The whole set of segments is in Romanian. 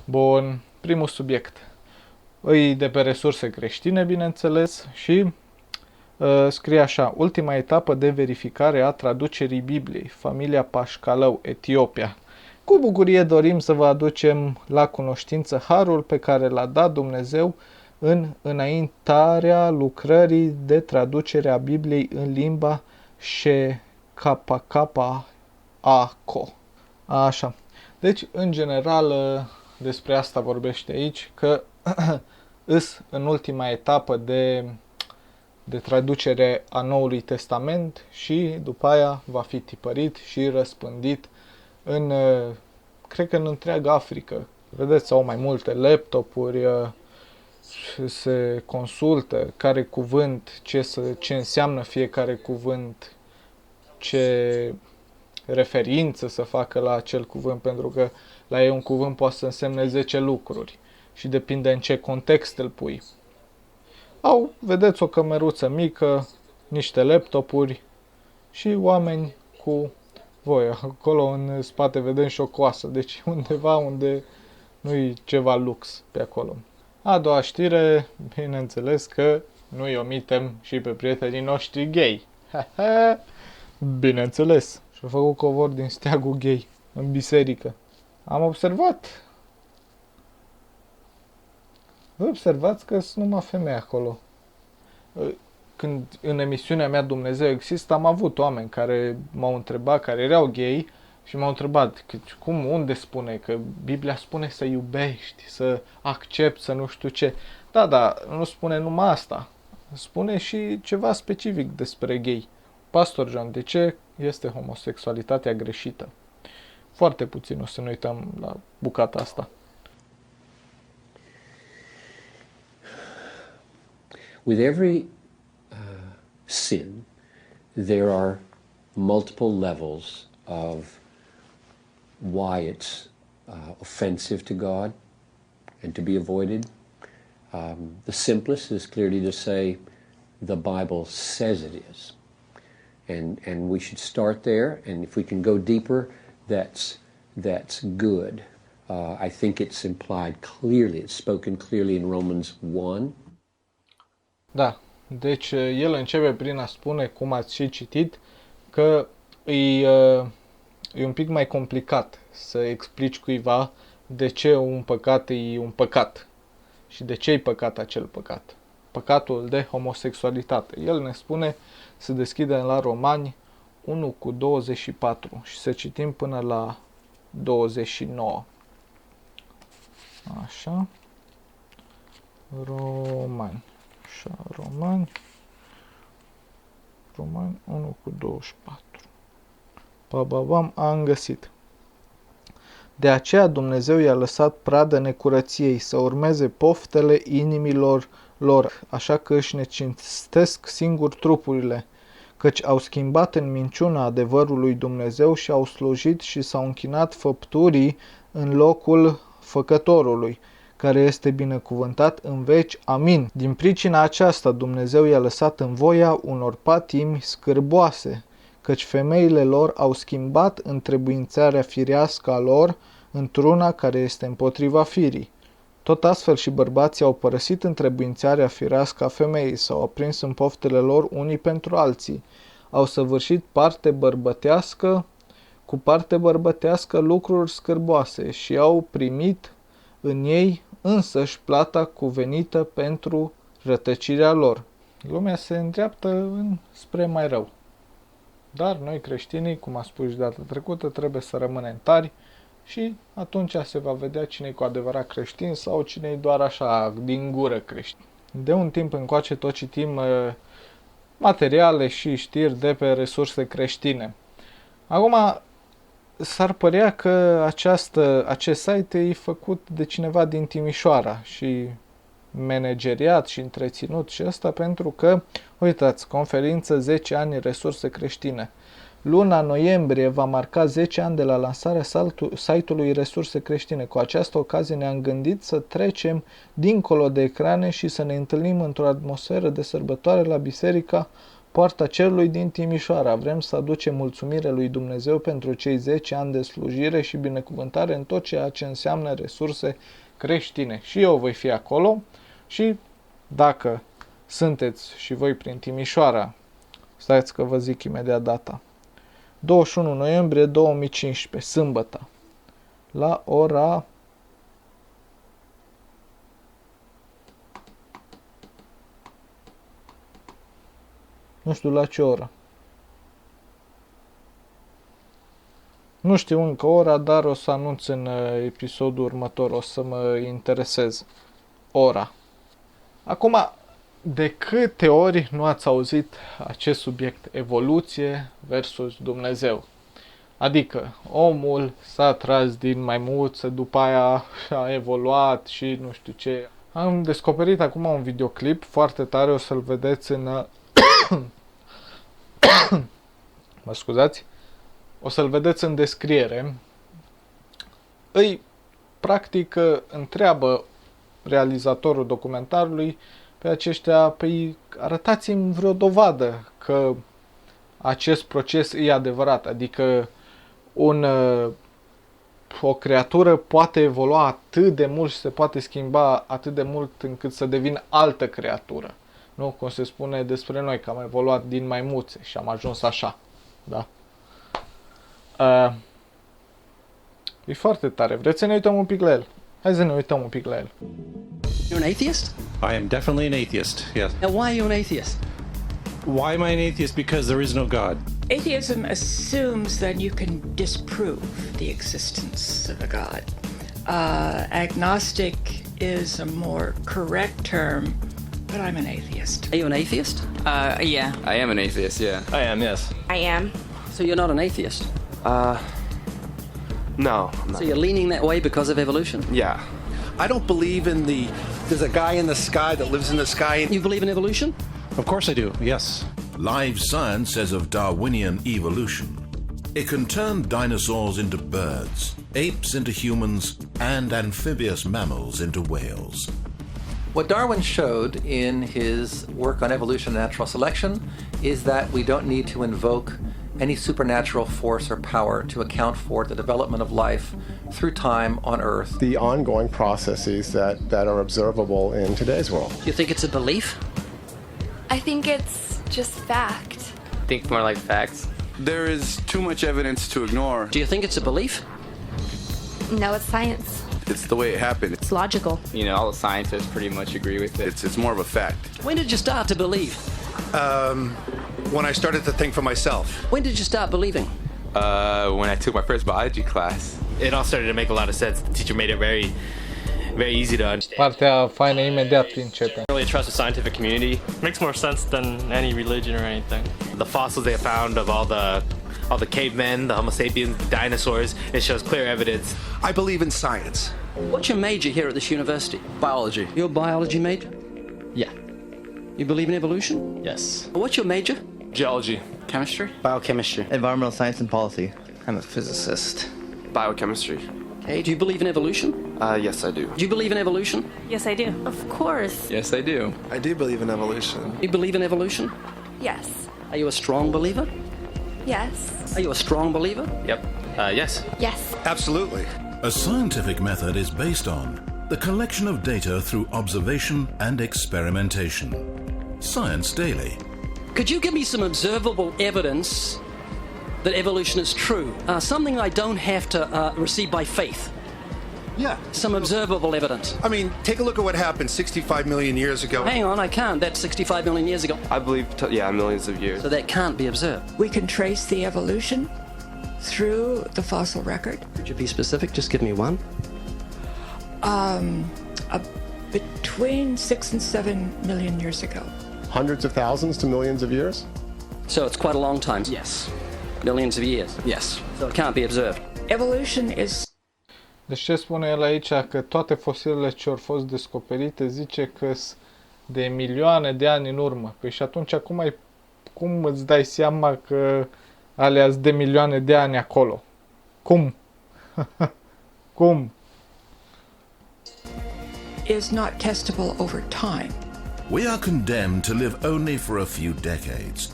Bun, primul subiect. Îi de pe resurse creștine, bineînțeles, și scrie așa: ultima etapă de verificare a traducerii Bibliei, familia Pașcalău, Etiopia. Cu bucurie dorim să vă aducem la cunoștință harul pe care l-a dat Dumnezeu în înaintarea lucrării de traducere a Bibliei în limba Shekapakapa-Ako. Așa. Deci, în general, despre asta vorbește aici, că îs în ultima etapă de traducere a Noului Testament și după aia va fi tipărit și răspândit în, cred că în întreaga Africă. Vedeți, au mai multe laptopuri, se consultă care cuvânt, ce înseamnă fiecare cuvânt, ce referință să facă la acel cuvânt, pentru că la ei un cuvânt poate să însemne 10 lucruri și depinde în ce context îl pui. Au, vedeți, o cămeruță mică, niște laptopuri și oameni cu voi. Acolo în spate vedem și o coasă, deci undeva unde nu-i ceva lux pe acolo. A doua știre, bineînțeles că nu-i omitem și pe prietenii noștri gay. Bineînțeles. Și-a făcut covor din steagul gay în biserică. Am observat. Vă observați că sunt numai femei acolo. Când în emisiunea mea Dumnezeu există, am avut oameni care m-au întrebat, care erau gay și m-au întrebat cum, unde spune, că Biblia spune să iubești, să accepti, să nu știu ce. Da, nu spune numai asta. Spune și ceva specific despre gay. Pastor John, de ce este homosexualitatea greșită? Foarte puțin o să ne uităm la bucata asta. With every sin, there are multiple levels of why it's offensive to God and to be avoided. The simplest is clearly to say the Bible says it is. And we should start there, and if we can go deeper, that's good. I think it's implied clearly, it's spoken clearly in Romans 1. Da, deci el începe prin a spune, cum ați și citit, că e un pic mai complicat să explici cuiva de ce un păcat e un păcat și de ce e păcat acel păcat. Păcatul de homosexualitate. El ne spune să deschidem la Romani 1:24 și să citim până la 29. Așa. Romani 1:24. Bababam, am găsit. De aceea Dumnezeu i-a lăsat pradă necurăției să urmeze poftele inimilor lor, așa că își necinstesc singur trupurile, căci au schimbat în minciuna adevărului Dumnezeu și au slujit și s-au închinat făpturii în locul făcătorului, care este binecuvântat în veci. Amin. Din pricina aceasta Dumnezeu i-a lăsat în voia unor patimi scârboase, căci femeile lor au schimbat întrebuințarea firească a lor într-una care este împotriva firii. Tot astfel și bărbații au părăsit întrebuințarea firească a femeii, s-au aprins în poftele lor unii pentru alții, au săvârșit cu parte bărbătească lucruri scârboase și au primit în ei însăși plata cuvenită pentru rătăcirea lor. Lumea se îndreaptă spre mai rău. Dar noi creștinii, cum a spus și data trecută, trebuie să rămânem tari și atunci se va vedea cine e cu adevărat creștin sau cine e doar așa din gură creștin. De un timp încoace tot citim materiale și știri de pe resurse creștine. Acum, s-ar părea că acest site e făcut de cineva din Timișoara și manageriat și întreținut și asta pentru că, uitați, conferință 10 ani resurse creștine. Luna noiembrie va marca 10 ani de la lansarea site-ului Resurse Creștine. Cu această ocazie ne-am gândit să trecem dincolo de ecrane și să ne întâlnim într-o atmosferă de sărbătoare la Biserica Poarta Cerului din Timișoara. Vrem să aducem mulțumire lui Dumnezeu pentru cei 10 ani de slujire și binecuvântare în tot ceea ce înseamnă resurse creștine. Și eu voi fi acolo și dacă sunteți și voi prin Timișoara, stați că vă zic imediat data, 21 noiembrie 2015, sâmbătă, la ora nu știu la ce oră. Nu știu încă ora, dar o să anunț în episodul următor, o să mă interesez ora. Acum, de câte ori nu ați auzit acest subiect, evoluție versus Dumnezeu? Adică, omul s-a tras din maimuță, după aia a evoluat și nu știu ce. Am descoperit acum un videoclip foarte tare, o să-l vedeți în... mă scuzați? O să-l vedeți în descriere. Îi, practic, întreabă realizatorul documentarului pe aceștia, păi arătați-mi vreo dovadă că acest proces e adevărat, adică o creatură poate evolua atât de mult și se poate schimba atât de mult încât să devină altă creatură. Nu, cum se spune despre noi, că am evoluat din maimuțe și am ajuns așa. Da? E foarte tare. Vreți să ne uităm un pic la el? Hai să ne uităm un pic la el. You're an atheist? I am definitely an atheist, yes. Now, why are you an atheist? Why am I an atheist? Because there is no God. Atheism assumes that you can disprove the existence of a God. Agnostic is a more correct term, but I'm an atheist. Are you an atheist? Yeah. I am an atheist, yeah. I am, yes. I am. So you're not an atheist? No, I'm not. So you're leaning that way because of evolution? Yeah. I don't believe in there's a guy in the sky that lives in the sky. You believe in evolution? Of course I do, yes. Live science says of Darwinian evolution, it can turn dinosaurs into birds, apes into humans, and amphibious mammals into whales. What Darwin showed in his work on evolution and natural selection is that we don't need to invoke any supernatural force or power to account for the development of life through time on Earth. The ongoing processes that are observable in today's world. You think it's a belief? I think it's just fact. I think more like facts. There is too much evidence to ignore. Do you think it's a belief? No, it's science. It's the way it happened. It's logical. You know, all the scientists pretty much agree with it. It's more of a fact. When did you start to believe? When I started to think for myself. When did you start believing? When I took my first biology class. It all started to make a lot of sense. The teacher made it very easy to understand. Partea faină imediat începe. Really trust the scientific community. Makes more sense than any religion or anything. The fossils they found of all the cavemen, the Homo sapiens, the dinosaurs, it shows clear evidence. I believe in science. What's your major here at this university? Biology. Your biology major? Yeah. You believe in evolution? Yes. What's your major? Geology. Chemistry? Biochemistry. Environmental science and policy. I'm a physicist. Biochemistry. Okay, do you believe in evolution? Yes, I do. Do you believe in evolution? Yes, I do. Of course. Yes, I do. I do believe in evolution. You believe in evolution? Yes. Are you a strong believer? Yes. Are you a strong believer? Yep. Yes. Yes. Absolutely. A scientific method is based on the collection of data through observation and experimentation. Science Daily. Could you give me some observable evidence that evolution is true? Something I don't have to receive by faith. Yeah. Some observable evidence. I mean, take a look at what happened 65 million years ago. Hang on, I can't. That's 65 million years ago. I believe, millions of years. So that can't be observed. We can trace the evolution through the fossil record. Could you be specific? Just give me one. Between 6 and 7 million years ago. Hundreds of thousands to millions of years? So it's quite a long time. Yes. Millions of years. Yes. So it can't be observed. Evolution is... Deci ce spune el aici? Că toate fosilele ce au fost descoperite zice că sunt de milioane de ani în urmă. Păi și atunci cum îți dai seama că alea sunt de milioane de ani acolo? Cum? Cum? is not testable over time. We are condemned to live only for a few decades.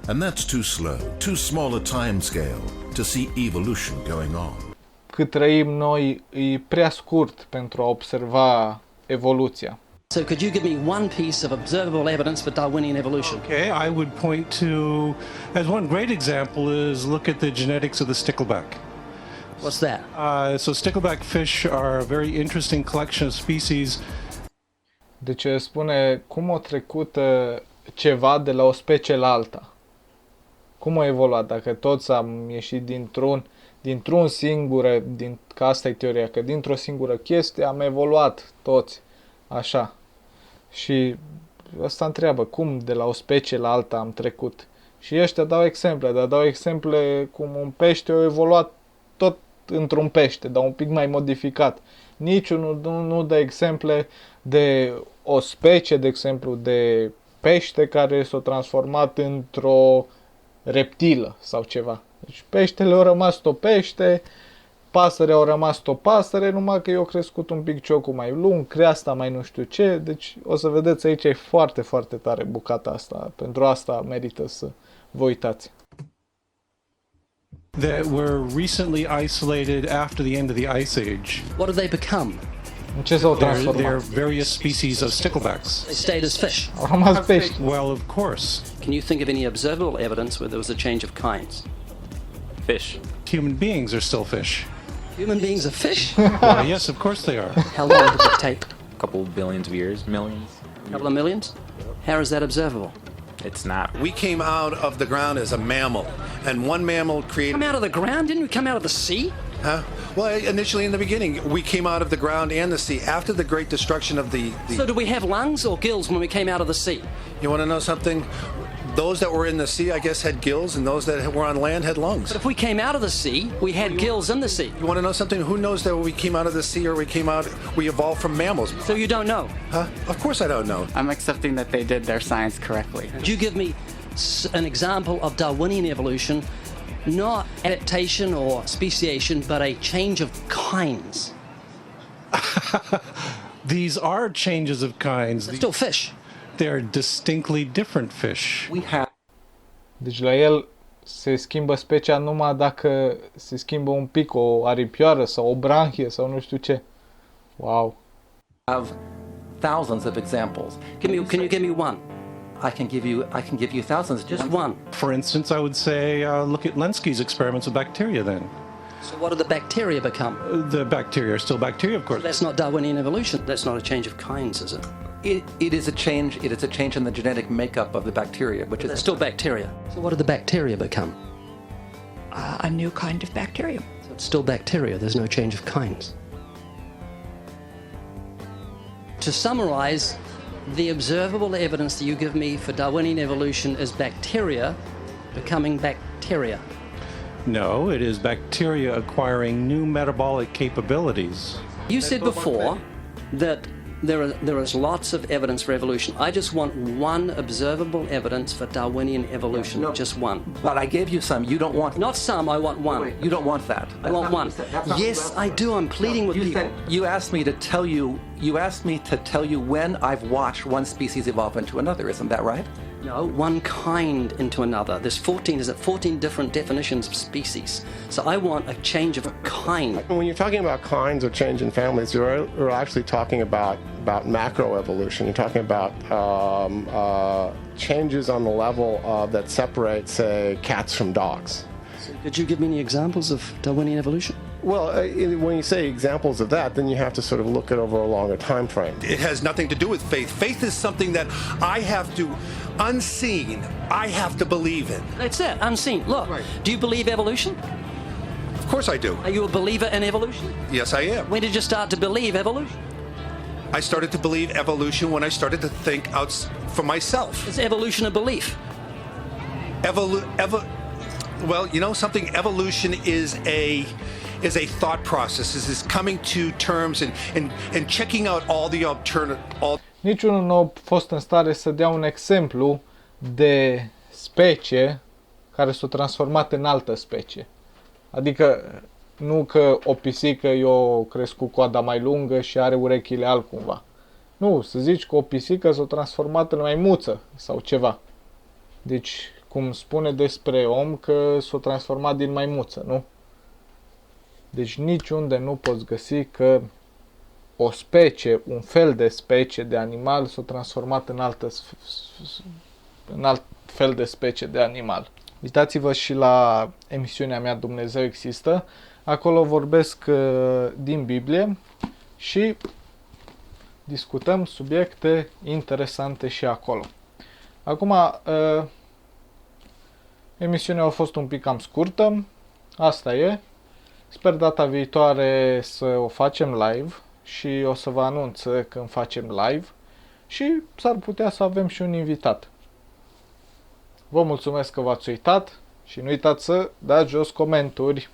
And that's too slow, too small a time scale to see evolution going on. Cât trăim noi e prea scurt pentru a observa evoluția. So could you give me one piece of observable evidence for Darwinian evolution? Okay, I would point to, as one great example is look at the genetics of the stickleback. What's that? So stickleback fish are a very interesting collection of species. Deci spune cum a trecut ceva de la o specie la alta. Cum a evoluat? Dacă toți am ieșit dintr-un singur, că asta e teoria, că dintr-o singură chestie am evoluat toți, așa. Și asta întreabă, cum de la o specie la alta am trecut? Și ăștia dau exemple cum un pește a evoluat tot într-un pește, dar un pic mai modificat. Niciunul nu dă exemple de o specie, de exemplu, de pește care s-a transformat într-o reptilă sau ceva. Deci peștele a rămas tot pește, pasărea a rămas tot pasăre, numai că i-a crescut un pic ciocul mai lung, creasta mai nu știu ce, deci o să vedeți aici e foarte, foarte tare bucata asta, pentru asta merită să vă uitați. That were recently isolated after the end of the Ice Age. What did they become? În ce s-au There transformat? are various species of sticklebacks. They stayed as fish. Au rămas pești. Well, of course. Can you think of any observable evidence where there was a change of kinds? Fish. Human beings are still fish. Human beings are fish? Yes, of course they are. How long did it take? A couple billions of years, millions. A couple of millions? How is that observable? It's not. We came out of the ground as a mammal, and one mammal created... Come out of the ground? Didn't we come out of the sea? Huh? Well, initially in the beginning, we came out of the ground and the sea. After the great destruction of the... So did we have lungs or gills when we came out of the sea? You want to know something? Those that were in the sea, I guess, had gills, and those that were on land had lungs. But if we came out of the sea, we had gills in the sea. You want to know something? Who knows that we came out of the sea or we evolved from mammals? So you don't know? Huh? Of course I don't know. I'm accepting that they did their science correctly. Could you give me an example of Darwinian evolution, not adaptation or speciation, but a change of kinds? These are changes of kinds. They're still fish. They're distinctly different fish. Deci la el se schimbă specia numai dacă se schimbă un pic o aripioară sau o branhie sau nu știu ce. Wow. Have thousands of examples. Can you give me one? I can give you thousands. Just one. For instance, I would say look at Lenski's experiments with bacteria then. So what did the bacteria become? The bacteria are still bacteria, of course. That's not Darwinian evolution. That's not a change of kinds, is it? It is a change. It is a change in the genetic makeup of the bacteria, which is still bacteria. So what did the bacteria become? A new kind of bacterium. So it's still bacteria. There's no change of kinds. To summarize, the observable evidence that you give me for Darwinian evolution is bacteria becoming bacteria. No, it is bacteria acquiring new metabolic capabilities. You said before that there is lots of evidence for evolution. I just want one observable evidence for Darwinian evolution. No, just one. But I gave you some. You don't want... Not some, I want one. You don't want that. I want one. Yes, I do. I'm pleading with people. You asked me to tell you when I've watched one species evolve into another. Isn't that right? No, one kind into another. There's 14 different definitions of species. So I want a change of a kind. When you're talking about kinds or change in families, you're actually talking about macroevolution. You're talking about changes on the level that separate, say, cats from dogs. So could you give me any examples of Darwinian evolution? Well, when you say examples of that, then you have to sort of look at over a longer time frame. It has nothing to do with faith. Faith is something that I have to, unseen, I have to believe in. That's it, unseen. Look, do you believe evolution? Of course I do. Are you a believer in evolution? Yes, I am. When did you start to believe evolution? I started to believe evolution when I started to think out for myself. Is evolution a belief? Well, you know something? Evolution is a thought process. Is coming to terms and checking out all the alternative. Niciunul nu a fost în stare să dea un exemplu de specie care s-a transformat în altă specie. Adică nu că o pisică i-a crescut coada mai lungă și are urechile altcumva. Nu, să zici că o pisică s-a transformat în maimuță sau ceva. Deci cum spune despre om că s-a transformat din maimuță, nu? Deci niciunde nu poți găsi că o specie, un fel de specie de animal s-a transformat în alt fel de specie de animal. Uitați-vă și la emisiunea mea Dumnezeu există. Acolo vorbesc din Biblie și discutăm subiecte interesante și acolo. Acum, emisiunea a fost un pic cam scurtă. Asta e. Sper data viitoare să o facem live și o să vă anunț când facem live și s-ar putea să avem și un invitat. Vă mulțumesc că v-ați uitat și nu uitați să dați jos comentarii.